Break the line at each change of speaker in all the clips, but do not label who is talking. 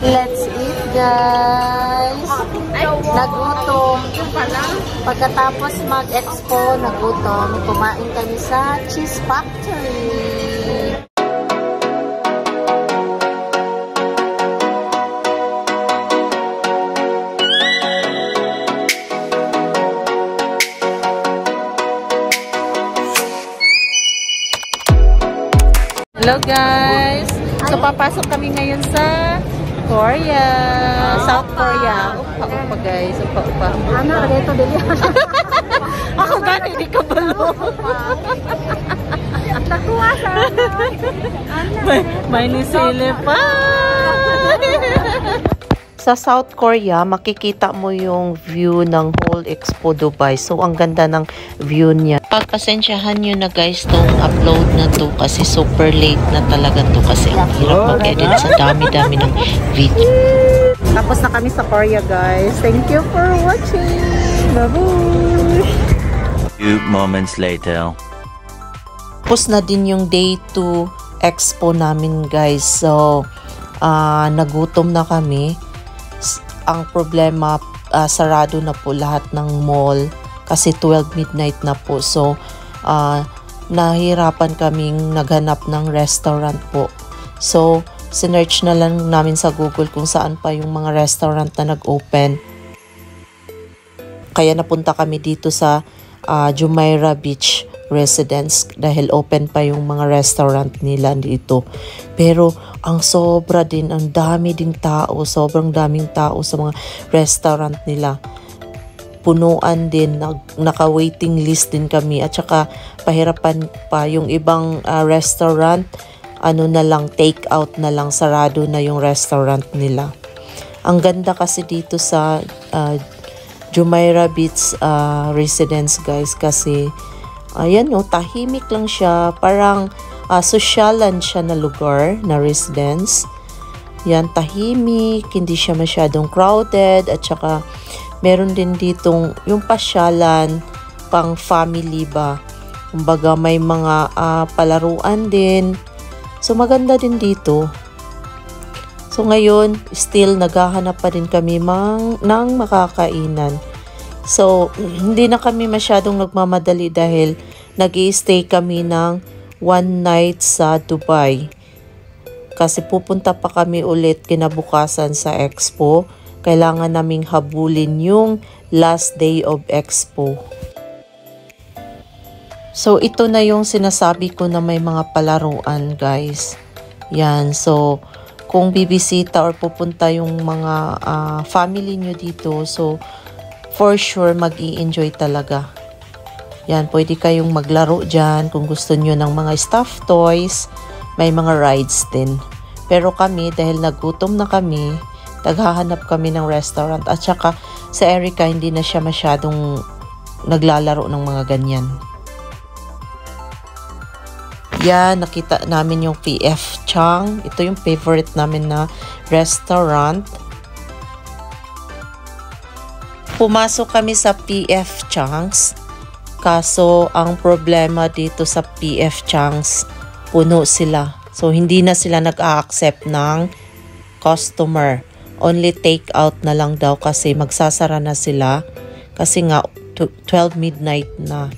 Let's eat, guys. Nagutom. Pagkatapos mag-expo, nagutom. Kumain kami sa Cheese Factory. Hello guys! So papasok kami ngayon sa Korea, South Korea. Upa guys, upa. Ano, dito dili. Ako gani di ka balo. Takuha sa. May nisili pa. Sa South Korea, makikita mo yung view ng whole Expo Dubai. So, ang ganda ng view niya. Pagpasensyahan nyo na guys tong upload na to kasi super late na talaga to kasi ang hirap mag-edit sa dami-dami ng video. Tapos na kami sa Korea guys. Thank you for watching. Bye-bye!
Few moments later.
Tapos na din yung day 2 Expo namin guys. So, nagutom na kami. Ang problema, sarado na po lahat ng mall kasi 12 midnight na po. So, nahirapan kaming naghanap ng restaurant po. So, sinearch na lang namin sa Google kung saan pa yung mga restaurant na nag-open. Kaya napunta kami dito sa Jumeirah Beach Residence dahil open pa yung mga restaurant nila dito. Pero ang sobra din, ang dami ding tao, sobrang daming tao sa mga restaurant nila. Punuan din, naka-waiting list din kami at saka pahirapan pa yung ibang restaurant, ano na lang, take out na lang, sarado na yung restaurant nila. Ang ganda kasi dito sa Jumeirah Beach Residence guys kasi ayan o, tahimik lang siya. Parang sosyalan siya na lugar, na residence. Yan, tahimik. Hindi siya masyadong crowded. At saka, meron din ditong yung pasyalan, pang family ba. Kumbaga, may mga palaruan din. So, maganda din dito. So, ngayon, still, naghahanap pa din kami ng makakainan. So, hindi na kami masyadong nagmamadali dahil nag-i-stay kami ng 1 night sa Dubai. Kasi pupunta pa kami ulit kinabukasan sa Expo. Kailangan naming habulin yung last day of Expo. So, ito na yung sinasabi ko na may mga palaruan, guys. Yan. So, kung bibisita or pupunta yung mga family nyo dito, so, for sure, mag-i-enjoy talaga. Yan, pwede kayong maglaro dyan. Kung gusto nyo ng mga stuffed toys, may mga rides din. Pero kami, dahil nagutom na kami, naghahanap kami ng restaurant. At saka, sa Erica, hindi na siya masyadong naglalaro ng mga ganyan. Yan, nakita namin yung PF Chang. Ito yung favorite namin na restaurant. Pumasok kami sa PF Chang's. Kaso, ang problema dito sa PF Chang's, puno sila. So, hindi na sila nag-a-accept ng customer. Only take out na lang daw kasi magsasara na sila. Kasi nga, 12 midnight na.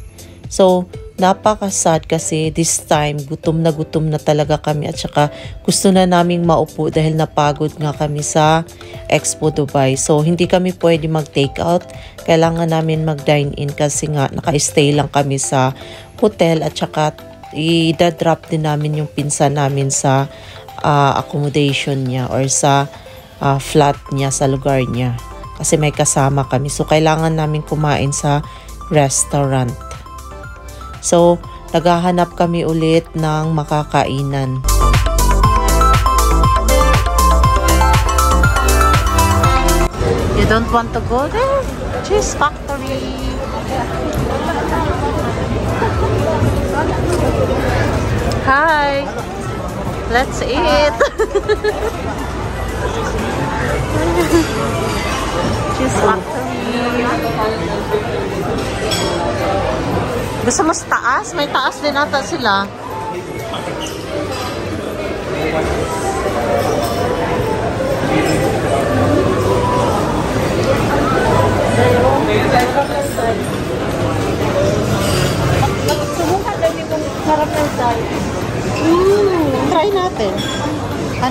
So, napaka-sad kasi this time, gutom na talaga kami. At saka, gusto na naming maupo dahil napagod nga kami sa Expo Dubai. So, hindi kami pwede mag-take out. Kailangan namin mag-dine-in kasi nga, naka-stay lang kami sa hotel. At saka, i-drop din namin yung pinsan namin sa accommodation niya or sa flat niya, sa lugar niya. Kasi may kasama kami. So, kailangan namin kumain sa restaurant. So, naghahanap kami ulit ng makakainan. You don't want to go there? Cheese Factory. Hi! Let's eat! Cheese Factory. Gusto mo sa taas? May taas din ata sila.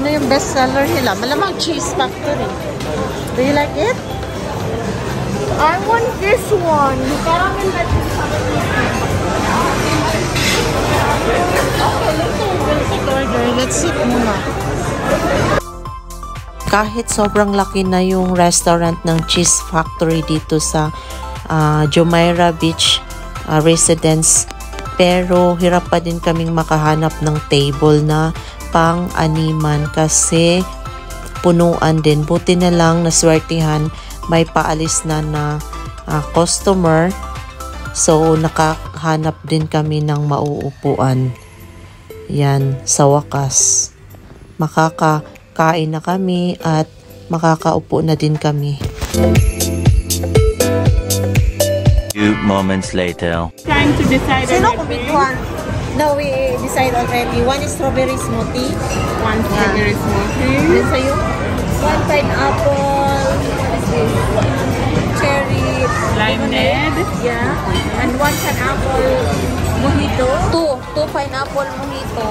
Ano yung best seller nila? Malamang Cheese Factory. Do you like it?
I want this one.
Let's sit muna. Kahit sobrang laki na yung restaurant ng Cheese Factory dito sa Jumeirah Beach Residence, pero hirap pa din kaming makahanap ng table na pang-animan kasi punuan din. Buti na lang naswertihan, may paalis na customer, so nakahanap din kami ng mauupuan. Yan, sa wakas makakain na kami at makakaupo na din kami.
Few moments later.
Time to decide.
Sino kung bituan? No, we decide already. One is strawberry smoothie.
One strawberry smoothie.
Then sa'yo? One pineapple. Cherry.
Lemonade.
Yeah. And one pineapple mojito. Two pineapple mojito.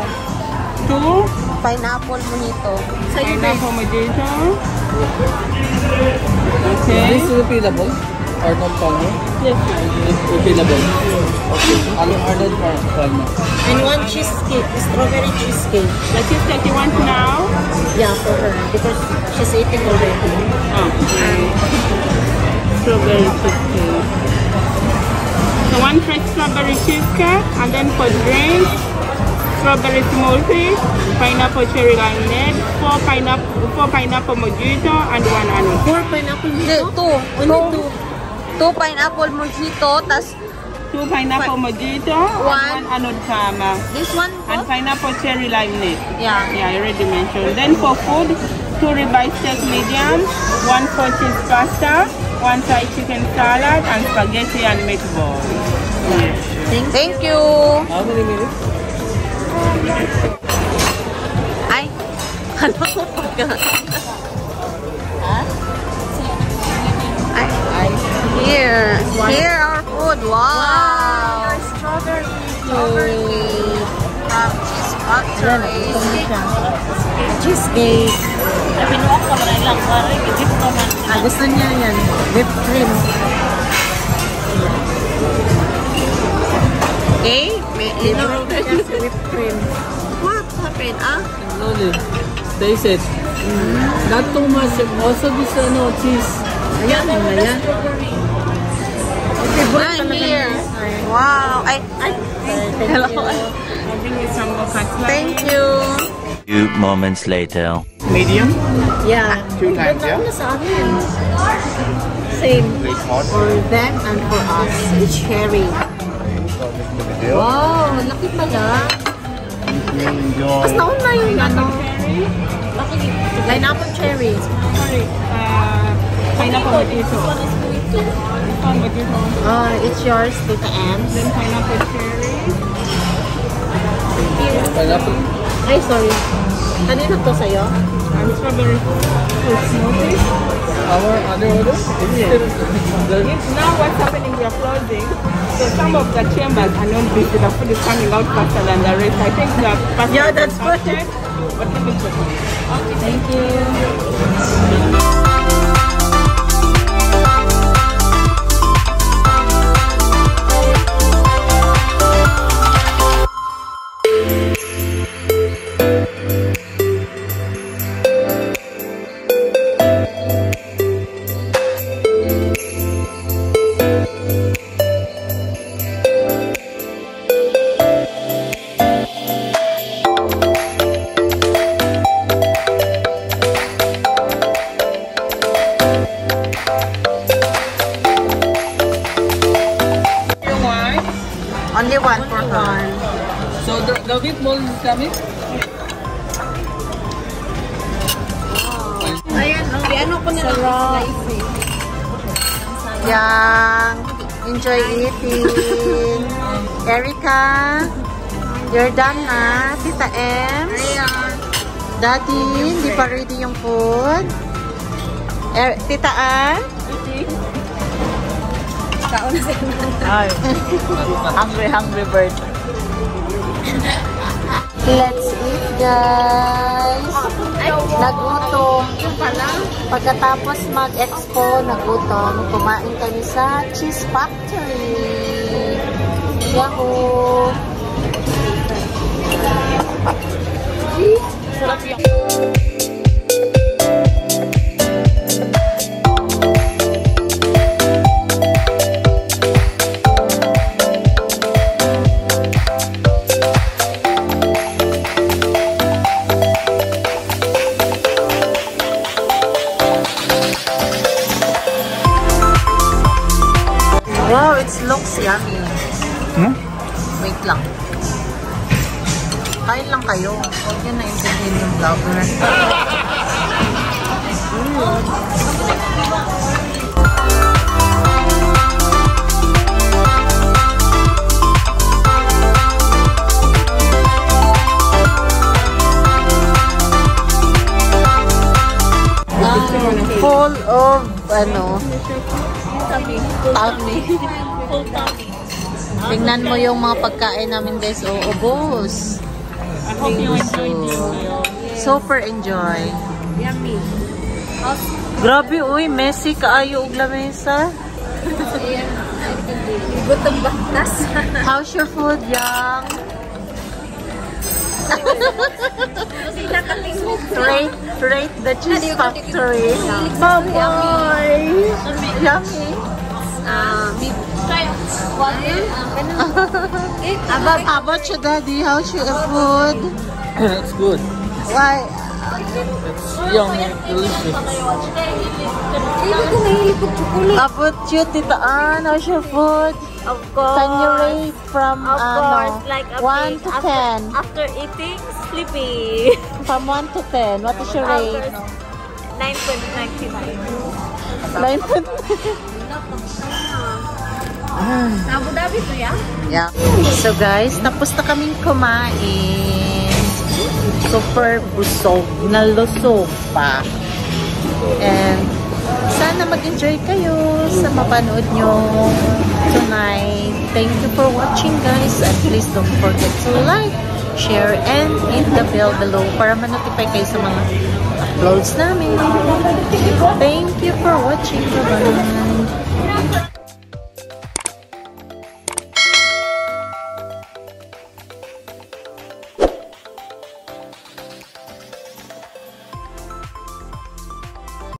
Two
Pineapple mojito. Sa'yo,
pineapple mojito. Okay.
This is refillable or non-palmer?
Yes.
Refillable. Okay. Arnold or palmer?
And one cheesecake. Strawberry cheesecake.
The cheesecake you want now?
Yeah, for her. Because she's eating already.
Okay. Strawberry cheesecake. So one fresh strawberry cheesecake, and then for drinks, strawberry smoothie, pineapple cherry lemonade, four pineapple mojito, and one anod.
4 pineapple mojito?
Two pineapple mojito, tas
Two pineapple mojito, and one anod caramel,
this one
and pineapple cherry lemonade.
yeah.
Yeah, I already mentioned. Then for food, 2 ribeye steak medium, 1 4 cheese pasta, 1 Thai chicken salad, and spaghetti and meatballs.
Thank you.
How many minutes?
Ay, ano ko pagka? Here our food. Wow. Strawberry from Cheese Factory.
Cheesecake. Gusto niya yan. Whipped cream.
Okay.
Whipped cream.
What happened?
Slowly. Taste it. Not too much. Also this cheese.
Ayan, ayan.
I'm here. Wow. Hello.
I'll bring you some more cutlet.
Thank you.
Few moments later.
Medium.
Yeah.
2 times, yeah?
Sa akin. Same. For them and for us. It's cherry. Wow, laki pala. Mas nauna yung pineapple cherry.
Sorry, pineapple mojito. This one mojito.
It's yours, Tita Ann.
Then pineapple cherry.
Pineapple.
Ay, sorry. Kanino to sa'yo?
And strawberry fruit smoothie.
Our other order?
Now what's happening, we are closing. So some of the chambers are not busy. The food is coming out faster than the rest. I think the pasta
Yeah, that's
is perfect. But let me check.
Okay, thank you.
Only one for her.
So the whip mold is coming?
Ayan, ano ko na lang Yang, enjoy eating. Erica, you're done na. Tita Ems. Daddy, hindi pa ready yung food. Tita Ann.
Hungry bird.
Let's eat, guys. Nagutom. Pagkatapos mag-expo, nagutom. Kumain kami sa Cheese Factory. Yahoo! Sarap yan. Wow, it looks yummy. Wait lang. Kain lang kayo. Huwag nyo na-intindihin yung vlogger. Full of, tummy.
Full tummy.
Tingnan mo yung mga pagkain namin, guys. O, ubos.
I hope you enjoyed your
Super enjoy.
Yummy.
Grabe, uy. Messy kaayo og lamesa.
Gutong batas.
How's your food, Yang? Rate the Cheese Factory. Bye-bye. Yummy. How about your daddy? How's your food?
It's good.
Why?
It's yummy, delicious.
How about you, Tita Ann? How's your food?
Of course.
Can you rate from
Of course, like a
1 to 10?
After eating, sleepy.
From 1 to 10, what is your rate?
9.99.
9.
Abu Dhabi to ya?
Yeah. So guys, tapos na kaming kumain. Super busog, nalusog pa. And sana mag-enjoy kayo sa mapanood nyo tonight. Thank you for watching, guys. And please don't forget to like, share, and hit the bell below para ma-notify kayo sa mga uploads namin. Thank you for watching. Bye-bye.